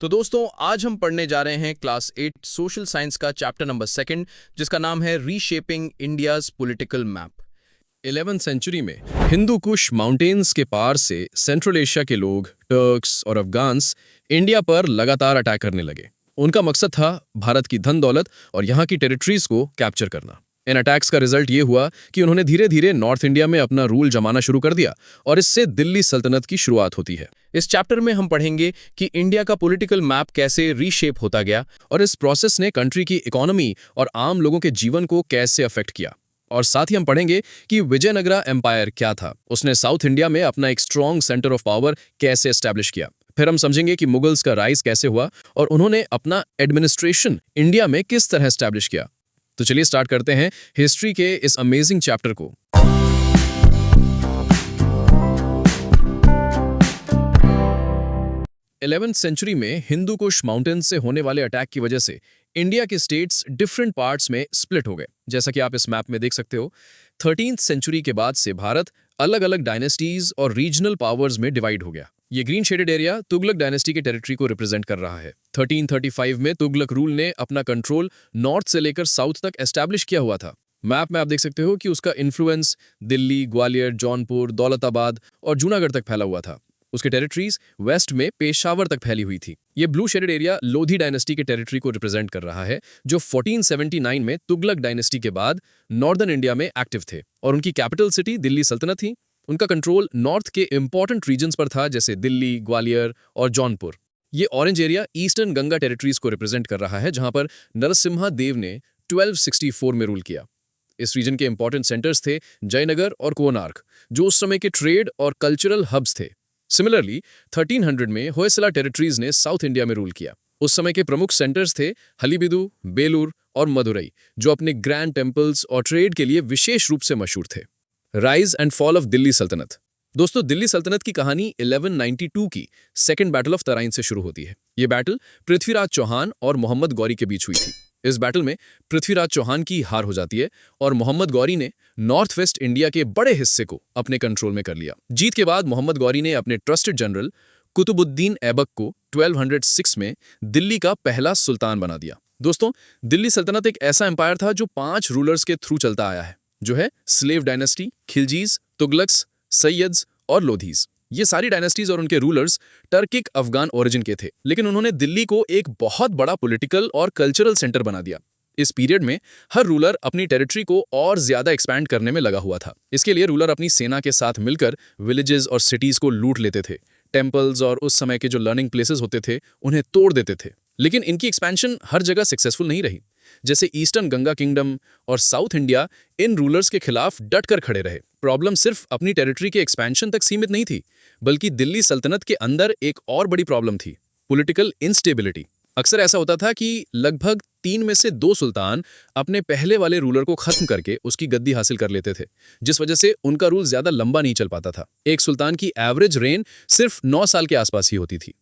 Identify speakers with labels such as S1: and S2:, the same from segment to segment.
S1: तो दोस्तों आज हम पढ़ने जा रहे हैं क्लास 8 सोशल साइंस का चैप्टर नंबर 2 जिसका नाम है रीशेपिंग इंडियाज पॉलिटिकल मैप। 11वीं सेंचुरी में हिंदू कुश माउंटेन्स के पार से सेंट्रल एशिया के लोग टर्क्स और अफगान्स इंडिया पर लगातार अटैक करने लगे। उनका मकसद था भारत की धन दौलत और यहाँ की टेरिटरीज को कैप्चर करना। इन अटैक्स का रिजल्ट ये हुआ कि उन्होंने धीरे धीरे नॉर्थ इंडिया में अपना रूल जमाना शुरू कर दिया और इससे दिल्ली सल्तनत की शुरुआत होती है। इस चैप्टर में हम पढ़ेंगे कि इंडिया का पॉलिटिकल मैप कैसे रीशेप होता गया और इस प्रोसेस ने कंट्री की इकोनॉमी और आम लोगों के जीवन को कैसे अफेक्ट किया। और साथ ही हम पढ़ेंगे कि विजयनगरा एम्पायर क्या था, उसने साउथ इंडिया में अपना एक स्ट्रॉन्ग सेंटर ऑफ पावर कैसे एस्टैब्लिश किया। फिर हम समझेंगे कि मुगल्स का राइज कैसे हुआ और उन्होंने अपना एडमिनिस्ट्रेशन इंडिया में किस तरह एस्टैब्लिश किया। तो चलिए स्टार्ट करते हैं हिस्ट्री के इस अमेजिंग चैप्टर को। 11वीं सेंचुरी में हिंदू कुश माउंटेन से होने वाले अटैक की वजह से इंडिया के स्टेट्स डिफरेंट पार्ट्स में स्प्लिट हो गए, जैसा कि आप इस मैप में देख सकते हो। 13वीं सेंचुरी के बाद से भारत अलग अलग डायनेस्टीज और रीजनल पावर्स में डिवाइड हो गया। ये green shaded area Tughlaq dynasty के टेरिटरी को रिप्रेजेंट कर रहा है। 1335 में तुगलक रूल ने अपना कंट्रोल नॉर्थ से लेकर साउथ तक एस्टैब्लिश किया हुआ था। मैप में आप देख सकते हो कि उसका इन्फ्लुएंस दिल्ली, ग्वालियर, जौनपुर, दौलताबाद और जूनागढ़ तक फैला हुआ था। उसके टेरिटरीज वेस्ट में पेशावर तक फैली हुई थी। ये blue shaded area Lodhi dynasty के टेरिटरी को रिप्रेजेंट कर रहा है, जो 1479 में तुगलक डायनेस्टी के बाद नॉर्दर्न इंडिया में एक्टिव थे और उनकी कैपिटल सिटी दिल्ली सल्तनत थी। उनका कंट्रोल नॉर्थ के इंपॉर्टेंट रीजन्स पर था, जैसे दिल्ली, ग्वालियर और जौनपुर। ये orange area eastern Ganga territories को रिप्रेजेंट कर रहा है, जहां पर नरसिम्हा देव ने 1264 में रूल किया। इस रीजन के इंपॉर्टेंट सेंटर्स थे जयनगर और कोणार्क, जो उस समय के ट्रेड और कल्चरल हब्स थे। सिमिलरली 1300 में होयसला टेरिटरीज ने साउथ इंडिया में रूल किया। उस समय के प्रमुख सेंटर्स थे हलीबिदु, बेलूर और मदुरई, जो अपने ग्रैंड टेम्पल्स और ट्रेड के लिए विशेष रूप से मशहूर थे। Rise and fall of Delhi सल्तनत। दोस्तों, दिल्ली सल्तनत की कहानी 1192 की सेकेंड बैटल ऑफ तराइन से शुरू होती है। ये बैटल पृथ्वीराज चौहान और मोहम्मद गौरी के बीच हुई थी। इस बैटल में पृथ्वीराज चौहान की हार हो जाती है और मोहम्मद गौरी ने नॉर्थ वेस्ट इंडिया के बड़े हिस्से को अपने कंट्रोल में कर लिया। जीत के बाद मोहम्मद गौरी ने अपने ट्रस्टेड जनरल कुतुबुद्दीन ऐबक को 1206 में दिल्ली का पहला सुल्तान बना दिया। दोस्तों, दिल्ली सल्तनत एक ऐसा एम्पायर था जो 5 रूलर्स के थ्रू चलता आया है, जो है स्लेव डायनेस्टी, खिलजीज, तुगलक्स, सैयद्स और लोधीज। ये सारी डायनेस्टीज और उनके रूलर्स टर्किक अफगान ओरिजिन के थे, लेकिन उन्होंने दिल्ली को एक बहुत बड़ा पॉलिटिकल और कल्चरल सेंटर बना दिया। इस पीरियड में हर रूलर अपनी टेरिटरी को और ज्यादा एक्सपैंड करने में लगा हुआ था। इसके लिए रूलर अपनी सेना के साथ मिलकर विलेजेस और सिटीज को लूट लेते थे। टेम्पल्स और उस समय के जो लर्निंग प्लेसेस होते थे उन्हें तोड़ देते थे। लेकिन इनकी एक्सपेंशन हर जगह सक्सेसफुल नहीं रही। जैसे ईस्टर्न गंगा किंगडम और साउथ इंडिया इन रूलर्स के खिलाफ डटकर खड़े रहे। प्रॉब्लम सिर्फ अपनी टेरिटरी के एक्सपेंशन तक सीमित नहीं थी, बल्कि दिल्ली सल्तनत के अंदर एक और बड़ी प्रॉब्लम थी, पॉलिटिकल इंस्टेबिलिटी। अक्सर ऐसा होता था कि लगभग 3 में से 2 सुल्तान अपने पहले वाले रूलर को खत्म करके उसकी गद्दी हासिल कर लेते थे, जिस वजह से उनका रूल ज्यादा लंबा नहीं चल पाता था। एक सुल्तान की एवरेज रेन सिर्फ 9 साल के आसपास ही होती थी।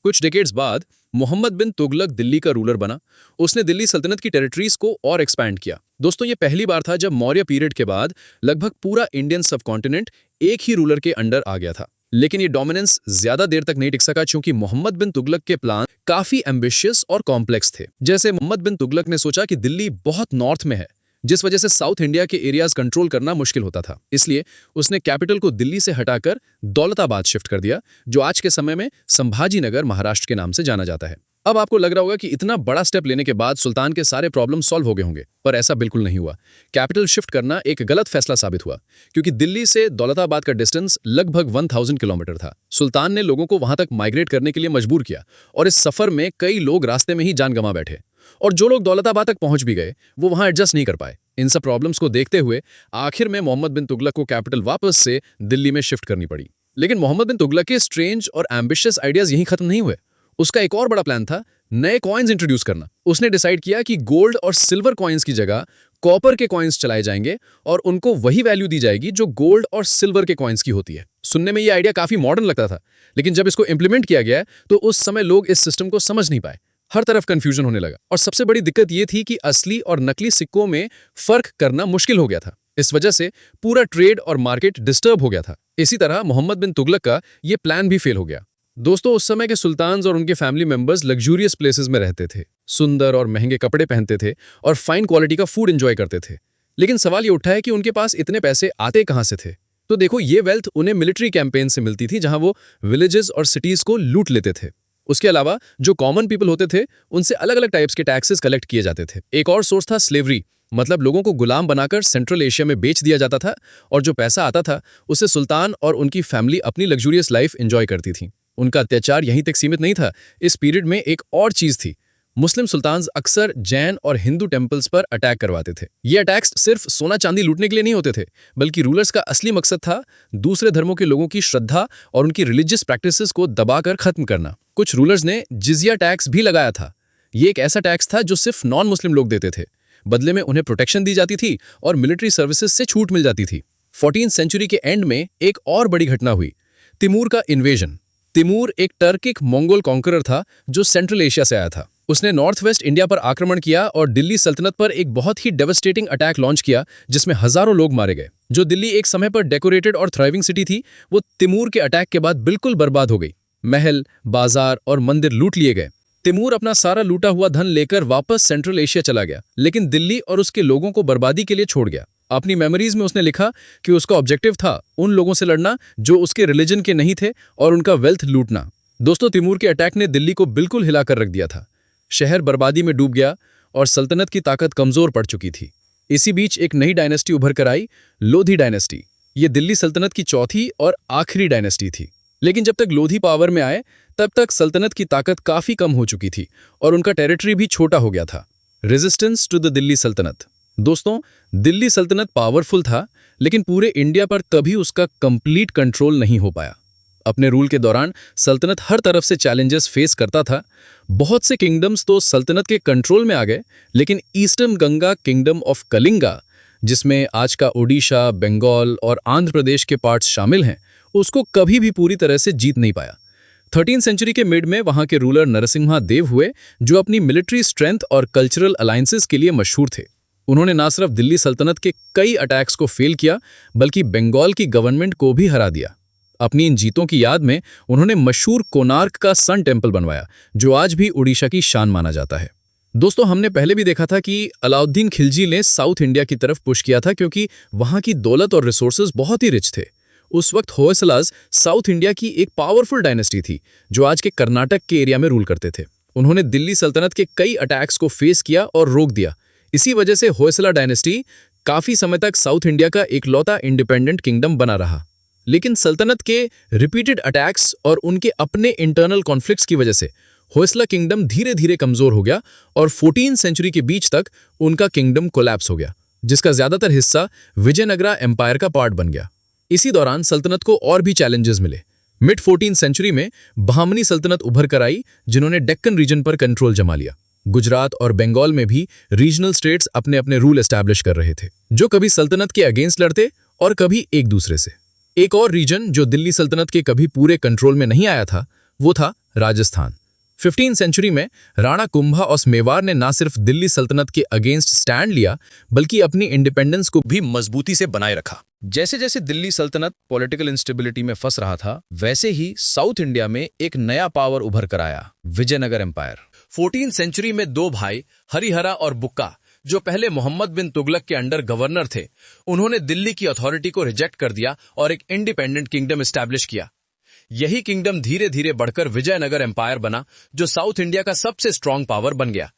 S1: कुछ डिकेड्स बाद मोहम्मद बिन तुगलक दिल्ली का रूलर बना। उसने दिल्ली सल्तनत की टेरिटरीज को और एक्सपैंड किया। दोस्तों, ये पहली बार था जब मौर्य पीरियड के बाद लगभग पूरा इंडियन सबकॉन्टिनेंट एक ही रूलर के अंडर आ गया था। लेकिन ये डोमिनेंस ज्यादा देर तक नहीं टिक सका, क्योंकि मोहम्मद बिन तुगलक के प्लान काफी एम्बिशियस और कॉम्प्लेक्स थे। जैसे मोहम्मद बिन तुगलक ने सोचा कि दिल्ली बहुत नॉर्थ में है, जिस वजह से साउथ इंडिया के एरियाज कंट्रोल करना मुश्किल होता था। इसलिए उसने कैपिटल को दिल्ली से हटाकर दौलताबाद शिफ्ट कर दिया, जो आज के समय में संभाजी नगर महाराष्ट्र के नाम से जाना जाता है। अब आपको लग रहा होगा कि इतना बड़ा स्टेप लेने के बाद सुल्तान के सारे प्रॉब्लम सॉल्व हो गए होंगे, पर ऐसा बिल्कुल नहीं हुआ। कैपिटल शिफ्ट करना एक गलत फैसला साबित हुआ, क्योंकि दिल्ली से दौलताबाद का डिस्टेंस लगभग 1000 किलोमीटर था। सुल्तान ने लोगों को वहां तक माइग्रेट करने के लिए मजबूर किया और इस सफर में कई लोग रास्ते में ही जान गंवा बैठे, और जो लोग दौलताबाद तक पहुंच भी गए वो वहां एडजस्ट नहीं कर पाए। इन सब प्रॉब्लम्स को देखते हुए आखिर में मोहम्मद बिन तुगलक को कैपिटल वापस से दिल्ली में शिफ्ट करनी पड़ी। लेकिन मोहम्मद बिन तुगलक के स्ट्रेंज और एम्बिशियस आइडियाज यहीं खत्म नहीं हुए। उसका एक और बड़ा प्लान था, नए कॉइन्स इंट्रोड्यूस करना। उसने डिसाइड किया कि गोल्ड और सिल्वर कॉइन्स की जगह कॉपर के कॉइन्स चलाए जाएंगे और उनको वही वैल्यू दी जाएगी जो गोल्ड और सिल्वर के कॉइन्स की होती है। सुनने में ये आइडिया काफी मॉडर्न लगता था, लेकिन जब इसको इंप्लीमेंट किया गया तो उस समय लोग इस सिस्टम को समझ नहीं पाए। हर तरफ कंफ्यूजन होने लगा, और सबसे बड़ी दिक्कत ये थी कि असली और नकली सिक्कों में फर्क करना मुश्किल हो गया था। इस वजह से पूरा ट्रेड और मार्केट डिस्टर्ब हो गया था। इसी तरह मोहम्मद बिन तुगलक का ये प्लान भी फेल हो गया। दोस्तों, उस समय के सुल्तान्स और उनके फैमिली मेंबर्स लग्जूरियस प्लेसेस में रहते थे, सुंदर और महंगे कपड़े पहनते थे और फाइन क्वालिटी का फूड एंजॉय करते थे। लेकिन सवाल ये उठा है कि उनके पास इतने पैसे आते कहाँ से थे? तो देखो, ये वेल्थ उन्हें मिलिट्री कैंपेन से मिलती थी, जहां वो विलेजेस और सिटीज को लूट लेते थे। उसके अलावा जो कॉमन पीपल होते थे, उनसे अलग अलग टाइप्स के टैक्सेस कलेक्ट किए जाते थे। एक और सोर्स था स्लेवरी, मतलब लोगों को गुलाम बनाकर सेंट्रल एशिया में बेच दिया जाता था, और जो पैसा आता था उससे सुल्तान और उनकी फैमिली अपनी लग्जूरियस लाइफ एंजॉय करती थी। उनका अत्याचार यहीं तक सीमित नहीं था। इस पीरियड में एक और चीज थी। मुस्लिम सुल्तान्स अक्सर जैन और हिंदू टेम्पल्स पर अटैक करवाते थे। ये अटैक्स सिर्फ सोना चांदी लूटने के लिए नहीं होते थे, बल्कि रूलर्स का असली मकसद था दूसरे धर्मों के लोगों की श्रद्धा और उनकी रिलीजियस प्रैक्टिसेस को दबाकर खत्म करना। कुछ रूलर्स ने जिजिया टैक्स भी लगाया था। ये एक ऐसा टैक्स था जो सिर्फ नॉन मुस्लिम लोग देते थे। बदले में उन्हें प्रोटेक्शन दी जाती थी और मिलिट्री सर्विसेज से छूट मिल जाती थी। 14वीं सेंचुरी के एंड में एक और बड़ी घटना हुई, तिमूर का इन्वेजन। तिमूर एक टर्किक मंगोल कॉन्करर था जो सेंट्रल एशिया से आया था। उसने नॉर्थ वेस्ट इंडिया पर आक्रमण किया और दिल्ली सल्तनत पर एक बहुत ही डेवस्टेटिंग अटैक लॉन्च किया, जिसमें हजारों लोग मारे गए। जो दिल्ली एक समय पर डेकोरेटेड और थ्राइविंग सिटी थी, वो तिमूर के अटैक के बाद बिल्कुल बर्बाद हो गई। महल, बाजार और मंदिर लूट लिए गए। तिमूर अपना सारा लूटा हुआ धन लेकर वापस सेंट्रल एशिया चला गया, लेकिन दिल्ली और उसके लोगों को बर्बादी के लिए छोड़ गया। अपनी मेमोरीज में उसने लिखा कि उसका ऑब्जेक्टिव था उन लोगों से लड़ना जो उसके रिलीजन के नहीं थे और उनका वेल्थ लूटना। दोस्तों, तिमूर के अटैक ने दिल्ली को बिल्कुल हिलाकर रख दिया था। शहर बर्बादी में डूब गया और सल्तनत की ताकत कमजोर पड़ चुकी थी। इसी बीच एक नई डायनेस्टी उभर कर आई, लोधी डायनेस्टी। ये दिल्ली सल्तनत की चौथी और आखिरी डायनेस्टी थी। लेकिन जब तक लोधी पावर में आए, तब तक सल्तनत की ताकत काफी कम हो चुकी थी और उनका टेरिटरी भी छोटा हो गया था। रेजिस्टेंस टू द दिल्ली सल्तनत। दोस्तों, दिल्ली सल्तनत पावरफुल था, लेकिन पूरे इंडिया पर तभी उसका कंप्लीट कंट्रोल नहीं हो पाया। अपने रूल के दौरान सल्तनत हर तरफ से चैलेंजेस फेस करता था। बहुत से किंगडम्स तो सल्तनत के कंट्रोल में आ गए, लेकिन eastern Ganga kingdom of Kalinga, जिसमें आज का ओडिशा, बंगाल और आंध्र प्रदेश के पार्ट्स शामिल हैं, उसको कभी भी पूरी तरह से जीत नहीं पाया। 13वीं सेंचुरी के मिड में वहां के रूलर नरसिम्हा देव हुए, जो अपनी मिलिट्री स्ट्रेंथ और कल्चरल अलायंसेस के लिए मशहूर थे। उन्होंने न सिर्फ दिल्ली सल्तनत के कई अटैक्स को फेल किया, बल्कि बंगाल की गवर्नमेंट को भी हरा दिया। अपनी इन जीतों की याद में उन्होंने मशहूर कोणार्क का सन टेम्पल बनवाया, जो आज भी उड़ीसा की शान माना जाता है। दोस्तों, हमने पहले भी देखा था कि अलाउद्दीन खिलजी ने साउथ इंडिया की तरफ पुश किया था, क्योंकि वहां की दौलत और रिसोर्सेज बहुत ही रिच थे। उस वक्त होयसलास साउथ इंडिया की एक पावरफुल डायनेस्टी थी, जो आज के कर्नाटक के एरिया में रूल करते थे। उन्होंने दिल्ली सल्तनत के कई अटैक्स को फेस किया और रोक दिया। इसी वजह से होयसला डायनेस्टी काफी समय तक साउथ इंडिया का इकलौता इंडिपेंडेंट किंगडम बना रहा। लेकिन सल्तनत के रिपीटेड अटैक्स और उनके अपने इंटरनल कॉन्फ्लिक्ट्स की वजह से होयसला किंगडम धीरे धीरे कमजोर हो गया और 14वीं सेंचुरी के बीच तक उनका किंगडम कोलैप्स हो गया, जिसका ज्यादातर हिस्सा विजयनगरा एम्पायर का पार्ट बन गया। इसी दौरान सल्तनत को और भी चैलेंजेस मिले। मिड 14वीं सेंचुरी में बहामनी सल्तनत उभर कर आई, जिन्होंने डेक्कन रीजन पर कंट्रोल जमा लिया। गुजरात और बंगाल में भी रीजनल स्टेट्स अपने अपने रूल एस्टैब्लिश कर रहे थे, जो कभी सल्तनत के अगेंस्ट लड़ते और कभी एक दूसरे से। एक और रीजन जो दिल्ली सल्तनत के कभी पूरे कंट्रोल में नहीं आया था, वो था राजस्थान। 15वीं सेंचुरी में राणा कुंभा और मेवाड़ ने न सिर्फ दिल्ली सल्तनत के अगेंस्ट स्टैंड लिया, बल्कि अपनी इंडिपेंडेंस को भी मजबूती से बनाए रखा। जैसे जैसे दिल्ली सल्तनत पॉलिटिकल इंस्टेबिलिटी में फंस रहा था, वैसे ही साउथ इंडिया में एक नया पावर उभर कर आया, विजयनगर एम्पायर। 14वीं सेंचुरी में दो भाई हरिहरा और बुक्का, जो पहले मोहम्मद बिन तुगलक के अंडर गवर्नर थे, उन्होंने दिल्ली की अथॉरिटी को रिजेक्ट कर दिया और एक इंडिपेंडेंट किंगडम एस्टैब्लिश किया। यही किंगडम धीरे धीरे बढ़कर विजयनगर एम्पायर बना, जो साउथ इंडिया का सबसे स्ट्रांग पावर बन गया।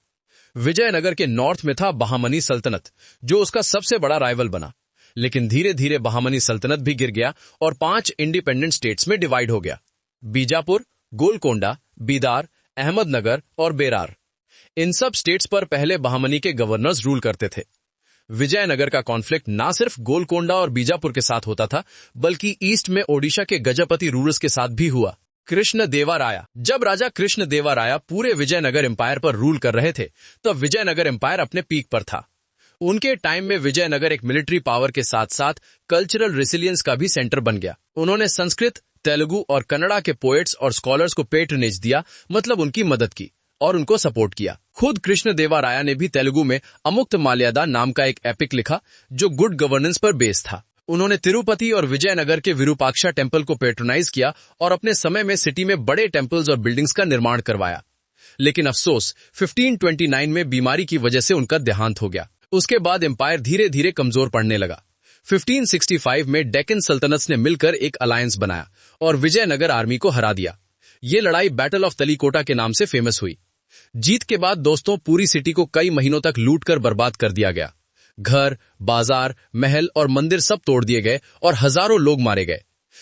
S1: विजयनगर के नॉर्थ में था बहामनी सल्तनत, जो उसका सबसे बड़ा राइवल बना। लेकिन धीरे धीरे बहामनी सल्तनत भी गिर गया और 5 इंडिपेंडेंट स्टेट्स में डिवाइड हो गया: बीजापुर, गोलकोंडा, बीदार, अहमदनगर और बेरार। इन सब स्टेट्स पर पहले बहामनी के गवर्नर्स रूल करते थे। विजयनगर का कॉन्फ्लिक्ट ना सिर्फ गोलकोंडा और बीजापुर के साथ होता था, बल्कि ईस्ट में ओडिशा के गजपति रूलर्स के साथ भी हुआ। कृष्ण देवाराया। जब राजा कृष्ण देवाराया पूरे विजयनगर एम्पायर पर रूल कर रहे थे, तब विजयनगर एम्पायर अपने पीक पर था। उनके टाइम में विजयनगर एक मिलिट्री पावर के साथ साथ कल्चरल रेसिलियंस का भी सेंटर बन गया। उन्होंने संस्कृत, तेलुगु और कन्नड़ा के पोएट्स और स्कॉलर्स को पेट्रनेज दिया, मतलब उनकी मदद की और उनको सपोर्ट किया। खुद कृष्ण देवाराया ने भी तेलुगु में अमुक्त माल्यादा नाम का एक एपिक लिखा, जो गुड गवर्नेंस पर बेस था। उन्होंने तिरुपति और विजयनगर के विरूपाक्षा टेम्पल को पेट्रोनाइज किया और अपने समय में सिटी में बड़े टेम्पल्स और बिल्डिंग्स का निर्माण करवाया। लेकिन अफसोस 1529 में बीमारी की वजह से उनका देहांत हो गया। उसके बाद एम्पायर धीरे धीरे कमजोर पड़ने लगा। 1565 में डेक्कन सल्तनत ने मिलकर एक अलायंस बनाया और विजयनगर आर्मी को हरा दिया। ये लड़ाई बैटल ऑफ तलीकोटा के नाम से फेमस हुई। जीत के बाद दोस्तों पूरी सिटी को कई महीनों तक लूट कर बर्बाद कर दिया गया। घर, बाजार, महल और मंदिर सब तोड़ दिए गए और हजारों लोग मारे गए।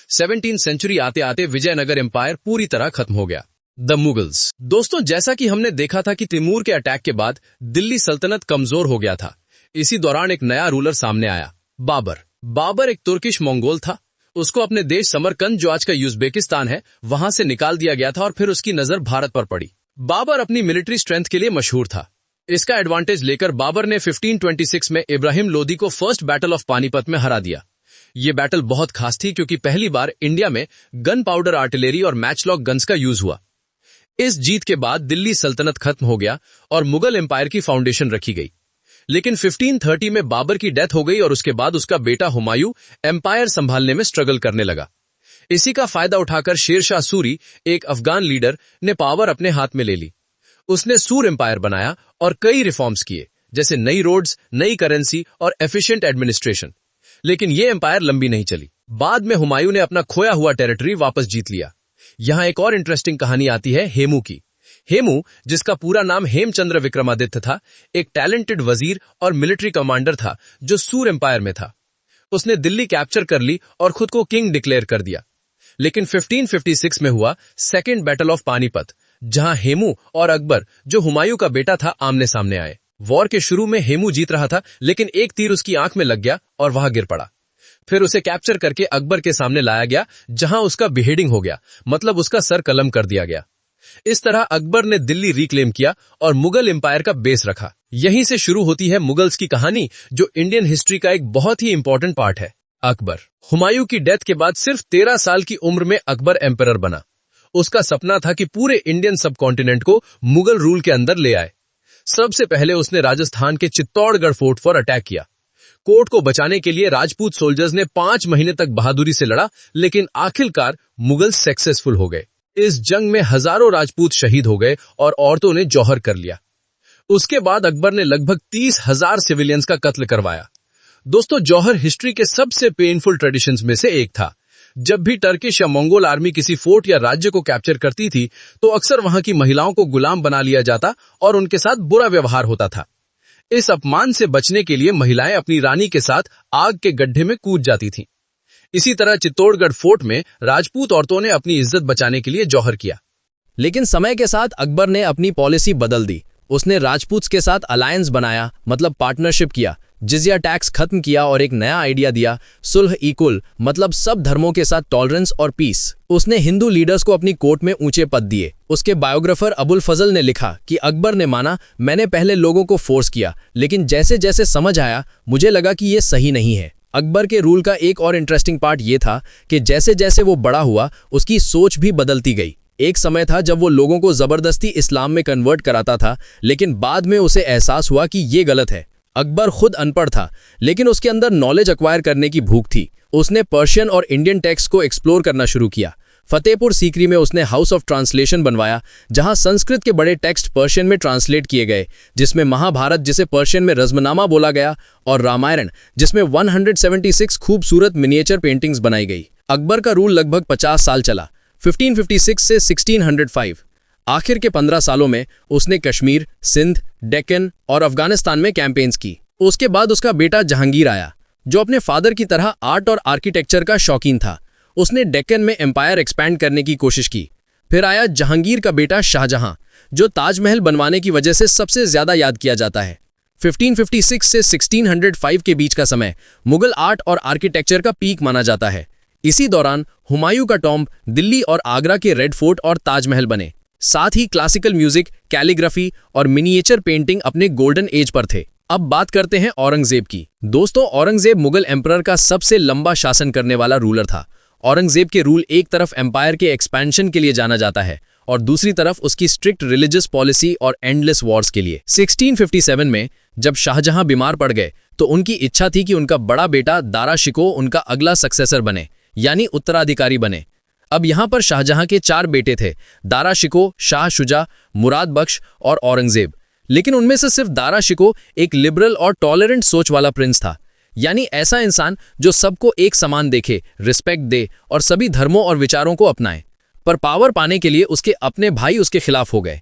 S1: 17वीं सेंचुरी आते आते विजयनगर एम्पायर पूरी तरह खत्म हो गया। The Mughals. दोस्तों जैसा कि हमने देखा था कि तैमूर के अटैक के बाद दिल्ली सल्तनत कमजोर हो गया था। इसी दौरान एक नया रूलर सामने आया, बाबर। बाबर एक तुर्किश मंगोल था। उसको अपने देश समरकंद, जो आज का उज़्बेकिस्तान है, वहां से निकाल दिया गया था और फिर उसकी नजर भारत पर पड़ी। बाबर अपनी मिलिट्री स्ट्रेंथ के लिए मशहूर था। इसका एडवांटेज लेकर बाबर ने 1526 में इब्राहिम लोदी को फर्स्ट बैटल ऑफ पानीपत में हरा दिया। ये बैटल बहुत खास थी क्योंकि पहली बार इंडिया में गन पाउडर आर्टिलरी और मैचलॉक गन्स का यूज हुआ। इस जीत के बाद दिल्ली सल्तनत खत्म हो गया और मुगल एम्पायर की फाउंडेशन रखी गई। लेकिन 1530 में बाबर की डेथ हो गई और उसके बाद उसका बेटा हुमायूं एम्पायर संभालने में स्ट्रगल करने लगा। इसी का फायदा उठाकर शेरशाह सूरी, एक अफगान लीडर, ने पावर अपने हाथ में ले ली। उसने सूर एम्पायर बनाया और कई रिफॉर्म्स किए, जैसे नई रोड्स, नई करेंसी और एफिशिएंट एडमिनिस्ट्रेशन। लेकिन ये एम्पायर लंबी नहीं चली। बाद में हुमायूं ने अपना खोया हुआ टेरिटरी वापस जीत लिया। यहां एक और इंटरेस्टिंग कहानी आती है हेमू की। हेमू, जिसका पूरा नाम हेमचंद्र विक्रमादित्य था, एक टैलेंटेड वजीर और मिलिट्री कमांडर था जो सूर एम्पायर में था। उसने दिल्ली कैप्चर कर ली और खुद को किंग डिक्लेयर कर दिया। लेकिन 1556 में हुआ सेकेंड बैटल ऑफ पानीपत, जहां हेमू और अकबर, जो हुमायूं का बेटा था, आमने सामने आए। वॉर के शुरू में हेमू जीत रहा था, लेकिन एक तीर उसकी आंख में लग गया और वहां गिर पड़ा। फिर उसे कैप्चर करके अकबर के सामने लाया गया, जहां उसका बिहेडिंग हो गया, मतलब उसका सर कलम कर दिया गया। इस तरह अकबर ने दिल्ली रिक्लेम किया और मुगल एम्पायर का बेस रखा। यहीं से शुरू होती है मुगल्स की कहानी, जो इंडियन हिस्ट्री का एक बहुत ही इंपॉर्टेंट पार्ट है। अकबर। हुमायूं की डेथ के बाद सिर्फ 13 साल की उम्र में अकबर एम्परर बना। उसका सपना था कि पूरे इंडियन सब कॉन्टिनेंट को मुगल रूल के अंदर ले आए। सबसे पहले उसने राजस्थान के चित्तौड़गढ़ फोर्ट पर अटैक किया। कोर्ट को बचाने के लिए राजपूत सोल्जर्स ने 5 महीने तक बहादुरी से लड़ा, लेकिन आखिरकार मुगल सक्सेसफुल हो गए। इस जंग में हजारों राजपूत शहीद हो गए और औरतों ने जौहर कर लिया। उसके बाद अकबर ने लगभग 30,000 सिविलियंस का कत्ल करवाया। दोस्तों, जौहर हिस्ट्री के सबसे पेनफुल ट्रेडिशंस में से एक था। जब भी टर्किश या मंगोल आर्मी किसी फोर्ट या राज्य को कैप्चर करती थी, तो अक्सर वहां की महिलाओं को गुलाम बना लिया जाता और उनके साथ बुरा व्यवहार होता था। इस अपमान से बचने के लिए महिलाएं अपनी रानी के साथ आग के गड्ढे में कूद जाती थीं। इसी तरह चित्तौड़गढ़ फोर्ट में राजपूत औरतों ने अपनी इज्जत बचाने के लिए जौहर किया।
S2: लेकिन समय के साथ अकबर ने अपनी पॉलिसी बदल दी। उसने राजपूत के साथ अलायंस बनाया, मतलब पार्टनरशिप किया, जिजिया टैक्स खत्म किया और एक नया आइडिया दिया, सुलह इकुल, मतलब सब धर्मों के साथ टॉलरेंस और पीस। उसने हिंदू लीडर्स को अपनी कोर्ट में ऊंचे पद दिए। उसके बायोग्राफर अबुल फजल ने लिखा कि अकबर ने माना, मैंने पहले लोगों को फोर्स किया, लेकिन जैसे जैसे समझ आया मुझे लगा कि ये सही नहीं है। अकबर के रूल का एक और इंटरेस्टिंग पार्ट ये था कि जैसे जैसे वो बड़ा हुआ, उसकी सोच भी बदलती गई। एक समय था जब वो लोगों को जबरदस्ती इस्लाम में कन्वर्ट कराता था, लेकिन बाद में उसे एहसास हुआ कि ये गलत है। अकबर खुद अनपढ़ था, लेकिन उसके अंदर नॉलेज एक्वायर करने की भूख थी। उसने पर्शियन और इंडियन टेक्स्ट को एक्सप्लोर करना शुरू किया। फतेहपुर सीकरी में उसने हाउस ऑफ ट्रांसलेशन बनवाया, जहां संस्कृत के बड़े टेक्स्ट पर्शियन में ट्रांसलेट किए गए, जिसमें महाभारत, जिसे पर्शियन में रज़्मनामा बोला गया, और रामायण, जिसमें 176 खूबसूरत मिनिएचर पेंटिंग्स बनाई गई। अकबर का रूल लगभग 50 साल चला, 1556 से 1605। आखिर के 15 सालों में उसने कश्मीर, सिंध, डेक्कन और अफगानिस्तान में कैंपेन्स की। उसके बाद उसका बेटा जहांगीर आया, जो अपने फादर की तरह आर्ट और आर्किटेक्चर का शौकीन था। उसने डेक्कन में एम्पायर एक्सपैंड करने की कोशिश की। फिर आया जहांगीर का बेटा शाहजहां, जो ताजमहल बनवाने की वजह से सबसे ज्यादा याद किया जाता है। 1556 से 1605 के बीच का समय मुगल आर्ट और आर्किटेक्चर का पीक माना जाता है। इसी दौरान हुमायूं का टॉम्ब दिल्ली और आगरा के रेड फोर्ट और ताजमहल बने। साथ ही क्लासिकल म्यूजिक, कैलीग्राफी और मिनिएचर पेंटिंग अपने गोल्डन एज पर थे। अब बात करते हैं औरंगजेब की। दोस्तों, औरंगजेब मुगल एम्परर का सबसे लंबा शासन करने वाला रूलर था। औरंगजेब के रूल एक तरफ एम्पायर के एक्सपेंशन के लिए जाना जाता है और दूसरी तरफ उसकी स्ट्रिक्ट रिलीजियस पॉलिसी और एंडलेस वॉर्स के लिए। 1657 में जब शाहजहां बीमार पड़ गए तो उनकी इच्छा थी कि उनका बड़ा बेटा दारा शिको उनका अगला सक्सेसर बने, यानी उत्तराधिकारी बने। अब यहां पर शाहजहां के 4 बेटे थे, दारा शिको, शाह शुजा, मुराद बख्श और औरंगजेब। लेकिन उनमें से सिर्फ दारा शिको एक लिबरल और टॉलरेंट सोच वाला प्रिंस था, यानी ऐसा इंसान जो सबको एक समान देखे, रिस्पेक्ट दे और सभी धर्मों और विचारों को अपनाए। पर पावर पाने के लिए उसके अपने भाई उसके खिलाफ हो गए।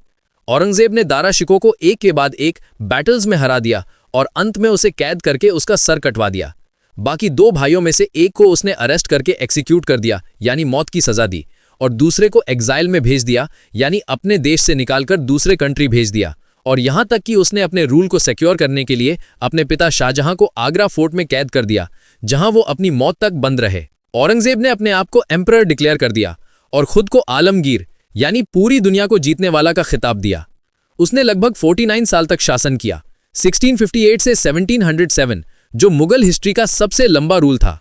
S2: औरंगजेब ने दारा शिको को एक के बाद एक बैटल्स में हरा दिया और अंत में उसे कैद करके उसका सर कटवा दिया। बाकी 2 भाइयों में से एक को उसने अरेस्ट करके एक्सिक्यूट कर दिया, यानी मौत की सजा दी, और दूसरे को एग्जाइल में भेज दिया, यानी अपने देश से निकालकर दूसरे कंट्री भेज दिया। और यहां तक कि उसने अपने रूल को सिक्योर करने के लिए अपने पिता शाहजहां को आगरा फोर्ट में कैद कर दिया, जहां वो अपनी मौत तक बंद रहे। औरंगजेब ने अपने आप को एम्परर डिक्लेयर कर दिया और खुद को आलमगीर, यानी पूरी दुनिया को जीतने वाला का खिताब दिया। उसने लगभग 49 साल तक शासन किया, 1658 से 1707, जो मुगल हिस्ट्री का सबसे लंबा रूल था।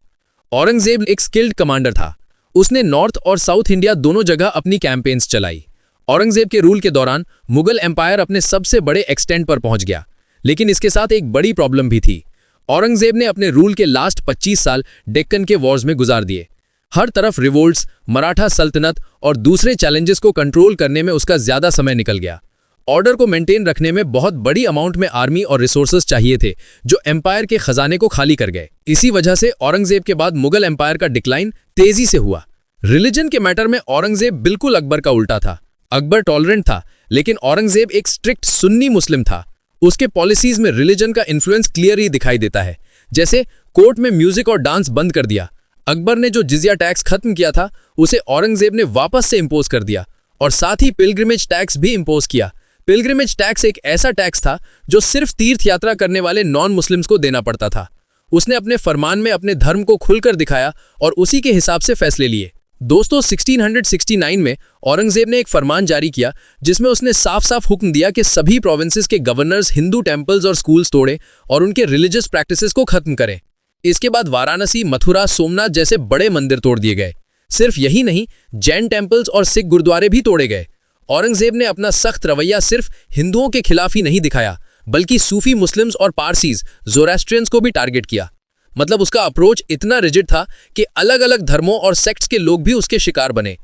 S2: औरंगजेब एक स्किल्ड कमांडर था। उसने नॉर्थ और साउथ इंडिया दोनों जगह अपनी कैंपेन्स चलाई। औरंगजेब के रूल के दौरान मुगल एम्पायर अपने सबसे बड़े एक्सटेंट पर पहुंच गया, लेकिन इसके साथ एक बड़ी प्रॉब्लम भी थी। औरंगजेब ने अपने रूल के लास्ट 25 साल डेक्कन के वॉर्स में गुजार दिए। हर तरफ रिवोल्ट्स, मराठा सल्तनत और दूसरे चैलेंजेस को कंट्रोल करने में उसका ज्यादा समय निकल गया। ऑर्डर को मेंटेन रखने में बहुत बड़ी अमाउंट में आर्मी और रिसोर्सेज चाहिए थे, जो एम्पायर के खजाने को खाली कर गए। इसी वजह से औरंगजेब के बाद मुगल एम्पायर का डिक्लाइन तेजी से हुआ। रिलीजन के मैटर में औरंगजेब बिल्कुल अकबर का उल्टा था। अकबर टॉलरेंट था, लेकिन औरंगजेब एक स्ट्रिक्ट सुन्नी मुस्लिम था। उसके पॉलिसीज में रिलीजन का इन्फ्लुएंस क्लियरली दिखाई देता है। जैसे कोर्ट में म्यूजिक और डांस बंद कर दिया। अकबर ने जो जिजिया टैक्स खत्म किया था, उसे औरंगजेब ने वापस से इंपोज कर दिया, और साथ ही पिलग्रिमेज टैक्स भी इंपोज किया। पिलग्रिमेज टैक्स एक ऐसा टैक्स था जो सिर्फ तीर्थ यात्रा करने वाले नॉन मुस्लिम्स को देना पड़ता था। उसने अपने फरमान में अपने धर्म को खुलकर दिखाया और उसी के हिसाब से फैसले लिए। दोस्तों, 1669 में औरंगजेब ने एक फरमान जारी किया जिसमें उसने साफ साफ हुक्म दिया कि सभी प्रोविंसेस के गवर्नर्स हिंदू टेम्पल्स और स्कूल्स तोड़े और उनके रिलीजियस प्रैक्टिसेस को खत्म करें। इसके बाद वाराणसी, मथुरा, सोमनाथ जैसे बड़े मंदिर तोड़ दिए गए। सिर्फ यही नहीं, जैन टेम्पल्स और सिख गुरुद्वारे भी तोड़े गए। औरंगजेब ने अपना सख्त रवैया सिर्फ हिंदुओं के खिलाफ ही नहीं दिखाया, बल्कि सूफी मुस्लिम्स और पारसीज, ज़ोरास्ट्रियंस को भी टारगेट किया। मतलब उसका अप्रोच इतना रिजिड था कि अलग अलग धर्मों और सेक्ट्स के लोग भी उसके शिकार बने।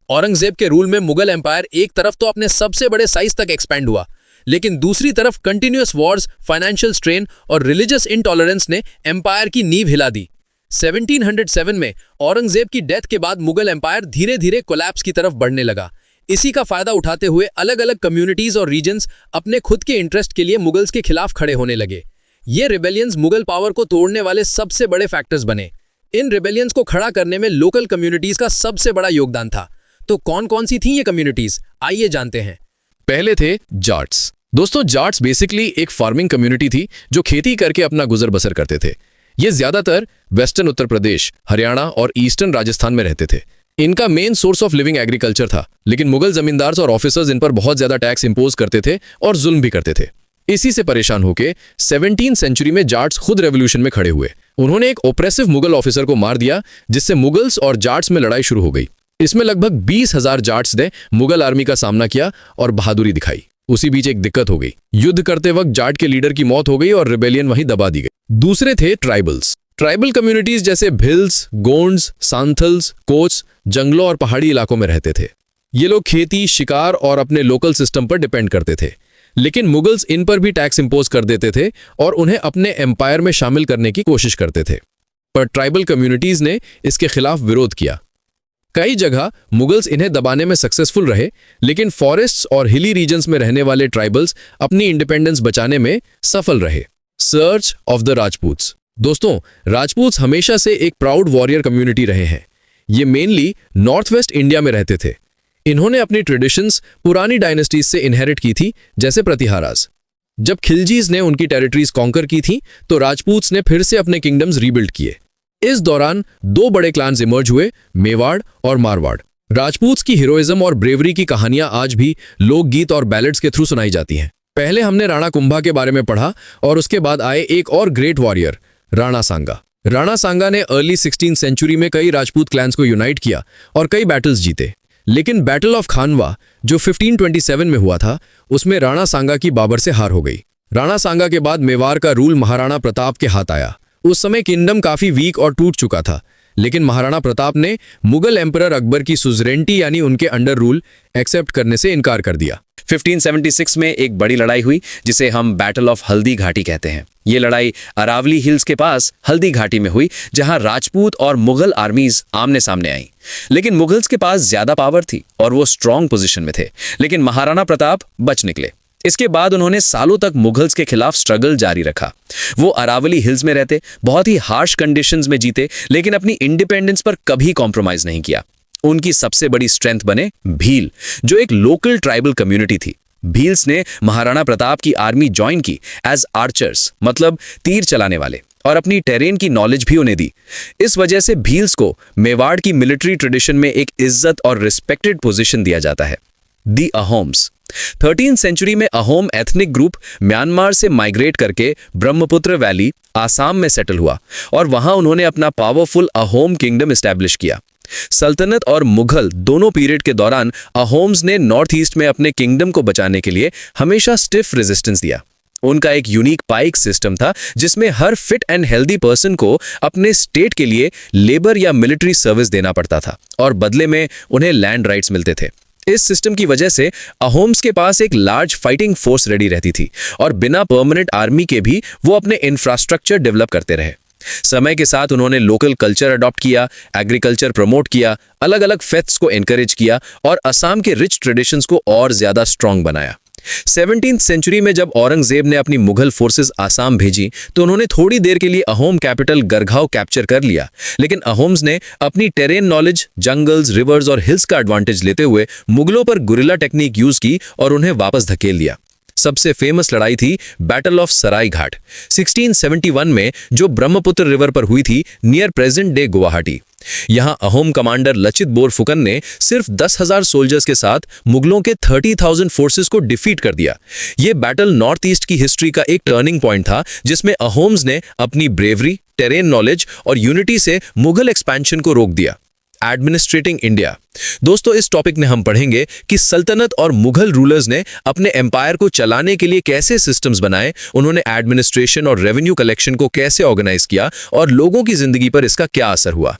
S2: औरंगजेब के रूल में मुगल एम्पायर एक तरफ तो अपने सबसे बड़े साइज तक एक्सपेंड हुआ, लेकिन दूसरी तरफ कंटिन्यूअस वॉर्स, फाइनेंशियल स्ट्रेन और रिलीजियस इनटॉलरेंस ने एम्पायर की नींव हिला दी। 1707 में औरंगजेब की डेथ के बाद मुगल एम्पायर धीरे धीरे कोलैप्स की तरफ बढ़ने लगा। इसी का फायदा उठाते हुए अलग अलग कम्युनिटीज और रीजन्स अपने खुद के इंटरेस्ट के लिए मुगल्स के खिलाफ खड़े होने लगे। ये रिबेलियंस मुगल पावर को तोड़ने वाले सबसे बड़े फैक्टर्स बने। इन रिबेलियंस को खड़ा करने में लोकल कम्युनिटीज का सबसे बड़ा योगदान था। तो कौन कौन सी थी ये कम्युनिटीज, आइए जानते हैं।
S1: पहले थे जाट्स। दोस्तों, जाट्स बेसिकली एक फार्मिंग कम्युनिटी थी जो खेती करके अपना गुजर बसर करते थे। ये ज्यादातर वेस्टर्न उत्तर प्रदेश, हरियाणा और ईस्टर्न राजस्थान में रहते थे। इनका main source of living agriculture था, लेकिन मुगल जमींदार और ऑफिसर्स इन पर बहुत ज्यादा टैक्स इंपोज करते थे और जुल्म भी करते थे। इसी से परेशान होकर 17वीं सेंचुरी में जाट्स खुद रेवोल्यूशन में खड़े हुए। उन्होंने एक ओप्रेसिव मुगल ऑफिसर को मार दिया, जिससे मुगल्स और जाट्स में लड़ाई शुरू हो गई। इसमें लगभग 20,000 जाट्स ने मुगल आर्मी का सामना किया और बहादुरी दिखाई। उसी बीच एक दिक्कत हो गई। युद्ध करते वक्त जाट के लीडर की मौत हो गई और रिबेलियन वहीं दबा दी गई। दूसरे थे ट्राइबल्स। ट्राइबल कम्युनिटीज जैसे भिल्स, गोंड्स, सांथल्स, कोच जंगलों और पहाड़ी इलाकों में रहते थे। ये लोग खेती, शिकार और अपने लोकल सिस्टम पर डिपेंड करते थे, लेकिन मुगल्स इन पर भी टैक्स इंपोज कर देते थे और उन्हें अपने एम्पायर में शामिल करने की कोशिश करते थे। पर ट्राइबल कम्युनिटीज ने इसके खिलाफ विरोध किया। कई जगह मुगल्स इन्हें दबाने में सक्सेसफुल रहे, लेकिन फॉरेस्ट्स और हिली रीजन्स में रहने वाले ट्राइबल्स अपनी इंडिपेंडेंस बचाने में सफल रहे। Search of the Rajputs. दोस्तों, राजपूत्स हमेशा से एक प्राउड वॉरियर कम्युनिटी रहे हैं। ये मेनली नॉर्थ वेस्ट इंडिया में रहते थे। इन्होंने अपनी ट्रेडिशंस पुरानी डायनेस्टीज से इनहेरिट की थी, जैसे प्रतिहारास। जब खिलजीज ने उनकी टेरिटरीज कॉन्कर की थी, तो राजपूत्स ने फिर से अपने किंगडम्स रीबिल्ड किए। इस दौरान 2 बड़े क्लान्स इमर्ज हुए, मेवाड़ और मारवाड़। राजपूत्स की हीरोइज्म और ब्रेवरी की कहानियां आज भी लोकगीत और बैलेड्स के थ्रू सुनाई जाती हैं। पहले हमने राणा कुंभा के बारे में पढ़ा और उसके बाद आए एक और ग्रेट वॉरियर, राणा सांगा। राणा सांगा ने अर्ली 16th सेंचुरी में कई राजपूत क्लैंस को यूनाइट किया और कई बैटल्स जीते। लेकिन बैटल ऑफ खानवा जो 1527 में हुआ था, उसमें राणा सांगा की बाबर से हार हो गई। राणा सांगा के बाद मेवाड़ का रूल महाराणा प्रताप के हाथ आया। उस समय किंगडम काफी वीक और टूट चुका था, लेकिन महाराणा प्रताप ने मुगल एम्परर अकबर की सुजरेंटी यानी उनके अंडर रूल एक्सेप्ट करने से इनकार कर दिया।
S3: 1576 में एक बड़ी लड़ाई हुई जिसे हम बैटल ऑफ हल्दी घाटी कहते हैं। ये लड़ाई अरावली हिल्स के पास हल्दी घाटी में हुई, जहां राजपूत और मुगल आर्मीज आमने सामने आई। लेकिन मुगल्स के पास ज्यादा पावर थी और वो स्ट्रांग पोजीशन में थे, लेकिन महाराणा प्रताप बच निकले। इसके बाद उन्होंने सालों तक मुगल्स के खिलाफ स्ट्रगल जारी रखा। वो अरावली हिल्स में रहते, बहुत ही हार्श कंडीशंस में जीते, लेकिन अपनी इंडिपेंडेंस पर कभी कॉम्प्रोमाइज नहीं किया। उनकी सबसे बड़ी स्ट्रेंथ बने भील, जो एक लोकल ट्राइबल कम्युनिटी थी। भील्स ने महाराणा प्रताप की आर्मी ज्वाइन की एज आर्चर्स, मतलब तीर चलाने वाले, और अपनी टेरेन की नॉलेज भी उन्हें दी। इस वजह से भील्स को मेवाड़ की मिलिट्री ट्रेडिशन में एक इज्जत और रिस्पेक्टेड पोजीशन दिया जाता है। दी अहोम्स 13th सेंचुरी में अहोम एथनिक ग्रुप म्यांमार से माइग्रेट करके ब्रह्मपुत्र वैली आसाम में सेटल हुआ और वहां उन्होंने अपना पावरफुल अहोम किंगडम एस्टैब्लिश किया। सल्तनत और मुगल दोनों पीरियड के दौरान अहोम्स ने नॉर्थ ईस्ट में अपने किंगडम को बचाने के लिए हमेशा स्टिफ रेजिस्टेंस दिया। उनका एक यूनिक पाइक सिस्टम था जिसमें हर फिट एंड हेल्दी पर्सन को अपने स्टेट के लिए लेबर या मिलिट्री सर्विस देना पड़ता था और बदले में उन्हें लैंड राइट्स मिलते थे। इस सिस्टम की वजह से अहोम्स के पास एक लार्ज फाइटिंग फोर्स रेडी रहती थी और बिना परमानेंट आर्मी के भी वो अपने इंफ्रास्ट्रक्चर डेवलप करते रहे। समय के साथ उन्होंने लोकल कल्चर अडॉप्ट किया, एग्रीकल्चर प्रमोट किया, अलग अलग फेथ्स को एनकरेज किया और असम के रिच ट्रेडिशंस को और ज्यादा स्ट्रांग बनाया। 17th सेंचुरी में जब औरंगजेब ने अपनी मुगल फोर्सेस आसाम भेजी तो उन्होंने थोड़ी देर के लिए अहोम कैपिटल गढ़गांव कैप्चर कर लिया, लेकिन अहोम्स ने अपनी टेरेन नॉलेज, जंगल्स, रिवर्स और हिल्स का एडवांटेज लेते हुए मुगलों पर गुरिल्ला टेक्निक यूज की और उन्हें वापस धकेल दिया। सबसे फेमस लड़ाई थी बैटल ऑफ सराय घाट 1671 में, जो ब्रह्मपुत्र रिवर पर हुई थी नियर प्रेजेंट डे गुवाहाटी। यहां अहोम कमांडर लचित बोरफुकन ने सिर्फ 10,000 सोल्जर्स के साथ मुगलों के 30,000 फोर्सेस को डिफीट कर दिया। यह बैटल नॉर्थ ईस्ट की हिस्ट्री का एक टर्निंग पॉइंट था, जिसमें अहोम्स ने अपनी ब्रेवरी, टेरेन नॉलेज और यूनिटी से मुगल एक्सपेंशन को रोक दिया। Administrating India. दोस्तों, इस टॉपिक में हम पढ़ेंगे कि सल्तनत और मुगल रूलर्स ने अपने एम्पायर को चलाने के लिए कैसे सिस्टम्स बनाए, उन्होंने एडमिनिस्ट्रेशन और रेवेन्यू कलेक्शन को कैसे ऑर्गेनाइज किया और लोगों की जिंदगी पर इसका क्या असर हुआ।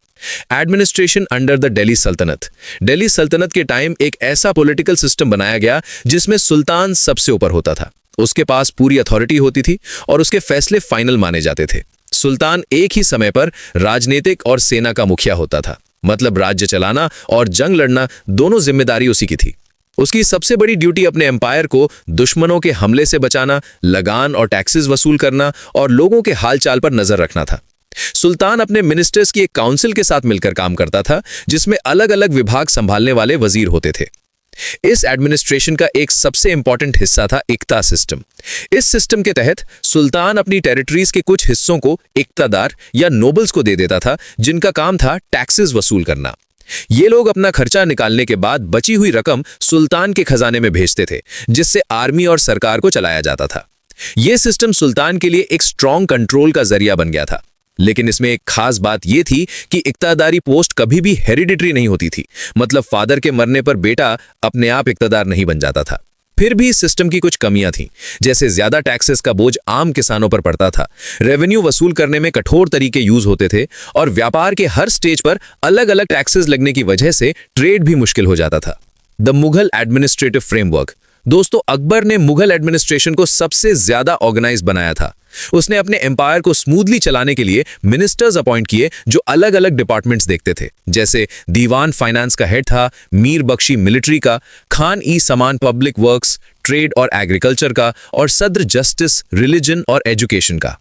S3: एडमिनिस्ट्रेशन अंडर द दिल्ली सल्तनत। दिल्ली सल्तनत के टाइम एक ऐसा पॉलिटिकल सिस्टम बनाया गया जिसमें सुल्तान सबसे ऊपर होता था। उसके पास पूरी अथॉरिटी होती थी और उसके फैसले फाइनल माने जाते थे। सुल्तान एक ही समय पर राजनीतिक और सेना का मुखिया होता था, मतलब राज्य चलाना और जंग लड़ना दोनों जिम्मेदारी उसी की थी। उसकी सबसे बड़ी ड्यूटी अपने एम्पायर को दुश्मनों के हमले से बचाना, लगान और टैक्सेस वसूल करना और लोगों के हालचाल पर नजर रखना था। सुल्तान अपने मिनिस्टर्स की एक काउंसिल के साथ मिलकर काम करता था, जिसमें अलग अलग विभाग संभालने वाले वजीर होते थे। इस एडमिनिस्ट्रेशन का एक सबसे इंपॉर्टेंट हिस्सा था इक्ता सिस्टम। इस सिस्टम के तहत सुल्तान अपनी टेरिटरीज के कुछ हिस्सों को इक्तादार या नोबल्स को दे देता था, जिनका काम था टैक्सेस वसूल करना। ये लोग अपना खर्चा निकालने के बाद बची हुई रकम सुल्तान के खजाने में भेजते थे, जिससे आर्मी और सरकार को चलाया जाता था। यह सिस्टम सुल्तान के लिए एक स्ट्रॉन्ग कंट्रोल का जरिया बन गया था। लेकिन इसमें एक खास बात यह थी कि इक्तादारी पोस्ट कभी भी हेरिडिटरी नहीं होती थी, मतलब फादर के मरने पर बेटा अपने आप इक्तादार नहीं बन जाता था। फिर भी इस सिस्टम की कुछ कमियां थीं, जैसे ज्यादा टैक्सेस का बोझ आम किसानों पर पड़ता था, रेवेन्यू वसूल करने में कठोर तरीके यूज होते थे और व्यापार के हर स्टेज पर अलग अलग टैक्सेस लगने की वजह से ट्रेड भी मुश्किल हो जाता था। The Mughal administrative framework. दोस्तों, अकबर ने मुगल एडमिनिस्ट्रेशन को सबसे ज्यादा ऑर्गेनाइज बनाया था। उसने अपने एम्पायर को स्मूथली चलाने के लिए मिनिस्टर्स अपॉइंट किए जो अलग अलग डिपार्टमेंट्स देखते थे, जैसे दीवान फाइनेंस का हेड था, मीर बख्शी मिलिट्री का, खान ई समान पब्लिक वर्क्स, ट्रेड और एग्रीकल्चर का, और सद्र जस्टिस, रिलीजन और एजुकेशन का।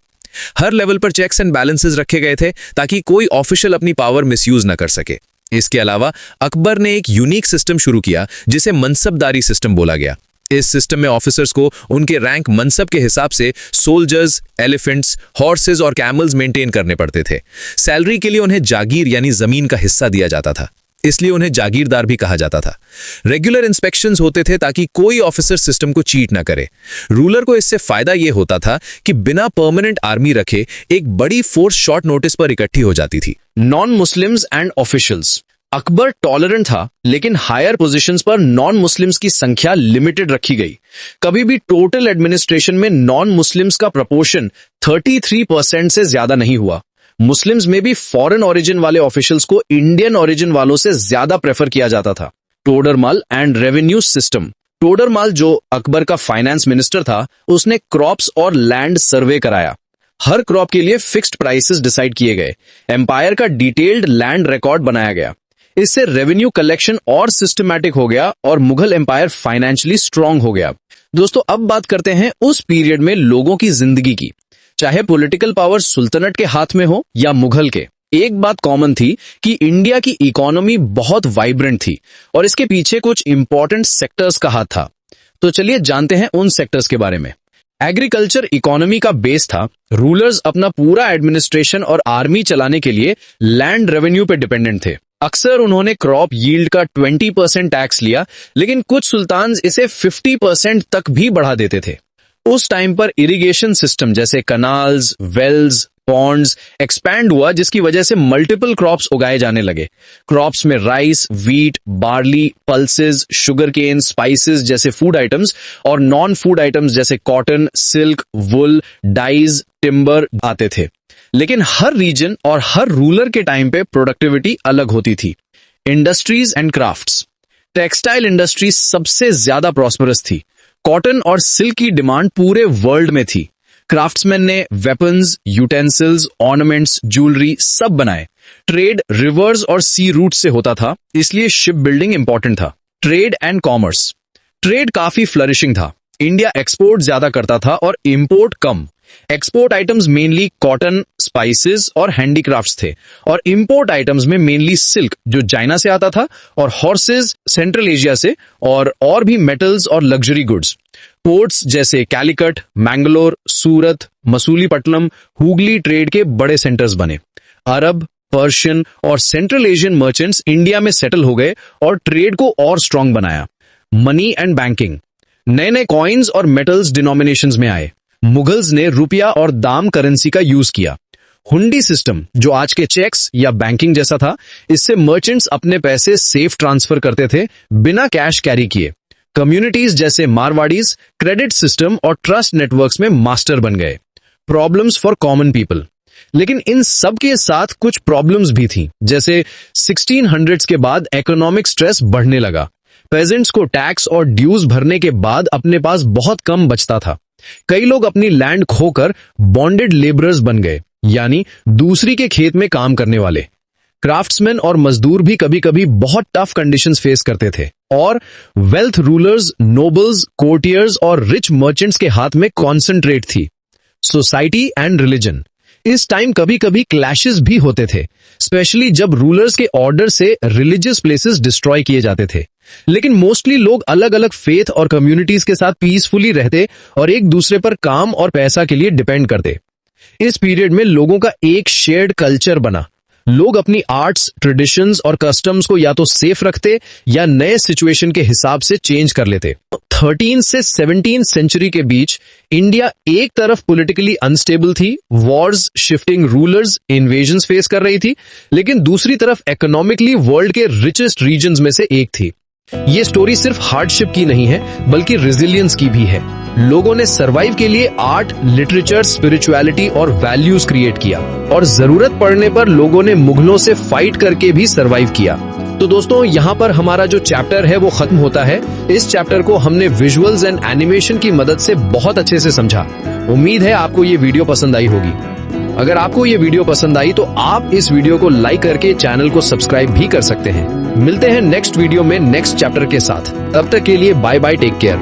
S3: हर लेवल पर चेक्स एंड बैलेंसेस रखे गए थे ताकि कोई ऑफिशियल अपनी पावर मिसयूज न कर सके। इसके अलावा अकबर ने एक यूनिक सिस्टम शुरू किया जिसे मनसबदारी सिस्टम बोला गया। इस सिस्टम में ऑफिसर्स को उनके रैंक मनसब के हिसाब से सोल्जर्स, एलिफेंट्स, हॉर्सेस और कैमल्स मेंटेन करने पड़ते थे। सैलरी के लिए उन्हें जागीर यानी जमीन का हिस्सा दिया जाता था, इसलिए उन्हें जागीरदार भी कहा जाता था। रेगुलर इंस्पेक्शंस होते थे ताकि कोई ऑफिसर सिस्टम को चीट ना करे। रूलर को इससे फायदा यह होता था कि बिना परमानेंट आर्मी रखे एक बड़ी फोर्स शॉर्ट नोटिस पर इकट्ठी हो जाती थी। Non Muslims and officials.
S2: Akbar tolerant था, लेकिन हायर पोजीशंस पर नॉन मुस्लिम्स की संख्या लिमिटेड रखी गई। कभी भी टोटल एडमिनिस्ट्रेशन में नॉन मुस्लिम्स का प्रपोर्शन 33% से ज्यादा नहीं हुआ। मुस्लिम्स में भी फॉरेन ओरिजिन वाले ऑफिशियल्स को इंडियन ओरिजिन वालों से ज्यादा प्रेफर किया जाता था। Todarmal and revenue system. Todarmal, जो अकबर का फाइनेंस मिनिस्टर था, उसने क्रॉप्स और लैंड सर्वे कराया। हर क्रॉप के लिए फिक्स्ड प्राइसेस डिसाइड किए गए। एम्पायर का डिटेल्ड लैंड रिकॉर्ड बनाया गया। इससे रेवेन्यू कलेक्शन और सिस्टमैटिक हो गया और मुगल एम्पायर फाइनेंशियली स्ट्रांग हो गया। दोस्तों, अब बात करते हैं उस पीरियड में लोगों की जिंदगी की। चाहे पॉलिटिकल पावर सुल्तनत के हाथ में हो या मुगल के, एक बात कॉमन थी कि इंडिया की इकोनॉमी बहुत वाइब्रेंट थी और इसके पीछे कुछ इंपॉर्टेंट सेक्टर्स का हाथ था। तो चलिए जानते हैं उन सेक्टर्स के बारे में। एग्रीकल्चर इकोनॉमी का बेस था। रूलर्स अपना पूरा एडमिनिस्ट्रेशन और आर्मी चलाने के लिए लैंड रेवेन्यू पे डिपेंडेंट थे। अक्सर उन्होंने क्रॉप यील्ड का 20% टैक्स लिया, लेकिन कुछ सुल्तान इसे 50% तक भी बढ़ा देते थे। उस टाइम पर इरिगेशन सिस्टम जैसे कनाल्स, वेल्स, पॉन्ड्स एक्सपैंड हुआ, जिसकी वजह से मल्टीपल क्रॉप्स उगाए जाने लगे। क्रॉप्स में rice, wheat, barley, pulses, sugar cane, spices जैसे फूड आइटम्स और नॉन फूड आइटम्स जैसे cotton, silk, wool, dyes, timber आते थे। लेकिन हर रीजन और हर रूलर के टाइम पे प्रोडक्टिविटी अलग होती थी। Industries and crafts. Textile industry सबसे ज्यादा प्रॉस्परस थी। कॉटन और सिल्क की डिमांड पूरे वर्ल्ड में थी। क्राफ्ट्समैन ने वेपन्स, यूटेंसिल्स, ऑर्नामेंट्स, ज्वेलरी सब बनाए। ट्रेड रिवर्स और सी रूट से होता था, इसलिए शिप बिल्डिंग इंपॉर्टेंट था। Trade and commerce. ट्रेड काफी फ्लरिशिंग था। इंडिया एक्सपोर्ट ज्यादा करता था और इंपोर्ट कम। Export items mainly cotton, spices और हैंडीक्राफ्ट्स थे, और इंपोर्ट आइटम्स में मेनली सिल्क जो चाइना से आता था, और हॉर्सेस सेंट्रल एशिया से, और भी मेटल्स और लग्जरी गुड्स। पोर्ट्स जैसे कैलिकट, मैंगलोर, सूरत, मसूलीपट्टनम, हुगली ट्रेड के बड़े सेंटर्स बने। अरब, पर्शियन और सेंट्रल एशियन मर्चेंट्स इंडिया में सेटल हो गए और ट्रेड को और स्ट्रांग बनाया। Money and banking. नए नए कॉइन्स और मेटल्स डिनोमिनेशंस में आए। मुगल्स ने रुपया और दाम करेंसी का यूज किया। हुंडी सिस्टम, जो आज के चेक्स या बैंकिंग जैसा था, इससे मर्चेंट्स अपने पैसे सेफ ट्रांसफर करते थे बिना कैश कैरी किए। कम्युनिटीज जैसे मारवाड़ीज क्रेडिट सिस्टम और ट्रस्ट नेटवर्क्स में मास्टर बन गए। Problems for common people. लेकिन इन सब के साथ कुछ प्रॉब्लम्स भी थी, जैसे 1600s के बाद इकोनॉमिक स्ट्रेस बढ़ने लगा। पेजेंट्स को टैक्स और ड्यूज भरने के बाद अपने पास बहुत कम बचता था। कई लोग अपनी लैंड खोकर बॉन्डेड लेबरर्स बन गए, यानी दूसरी के खेत में काम करने वाले। क्राफ्ट्समैन और मजदूर भी कभी कभी बहुत टफ कंडीशंस फेस करते थे। और वेल्थ रूलर्स, नोबल्स, कोर्टियर्स और रिच मर्चेंट्स के हाथ में कॉन्सेंट्रेट थी। Society and religion. इस टाइम कभी कभी क्लैशेस भी होते थे, स्पेशली जब रूलर्स के ऑर्डर से रिलीजियस प्लेसेस डिस्ट्रॉय किए जाते थे। लेकिन मोस्टली लोग अलग अलग फेथ और कम्युनिटीज के साथ पीसफुली रहते और एक दूसरे पर काम और पैसा के लिए डिपेंड करते। इस पीरियड में लोगों का एक शेयर्ड कल्चर बना। लोग अपनी आर्ट्स, ट्रेडिशंस और कस्टम्स को या तो सेफ रखते या नए सिचुएशन के हिसाब से चेंज कर लेते। 13 से 17 सेंचुरी के बीच इंडिया एक तरफ पॉलिटिकली अनस्टेबल थी, Wars, shifting rulers, invasions face कर रही थी, लेकिन दूसरी तरफ इकोनॉमिकली वर्ल्ड के रिचेस्ट रीजन्स में से एक थी। ये स्टोरी सिर्फ हार्डशिप की नहीं है, बल्कि रेजिलियंस की भी है। लोगों ने सरवाइव के लिए आर्ट, लिटरेचर, स्पिरिचुअलिटी और वैल्यूज क्रिएट किया, और जरूरत पड़ने पर लोगों ने मुगलों से फाइट करके भी सरवाइव किया। तो दोस्तों, यहाँ पर हमारा जो चैप्टर है वो खत्म होता है। इस चैप्टर को हमने विजुअल्स एंड एनिमेशन की मदद से बहुत अच्छे से समझा। उम्मीद है आपको ये वीडियो पसंद आई होगी। अगर आपको ये वीडियो पसंद आई तो आप इस वीडियो को लाइक करके चैनल को सब्सक्राइब भी कर सकते हैं। मिलते हैं नेक्स्ट वीडियो में नेक्स्ट चैप्टर के साथ। तब तक के लिए बाय बाय, टेक केयर।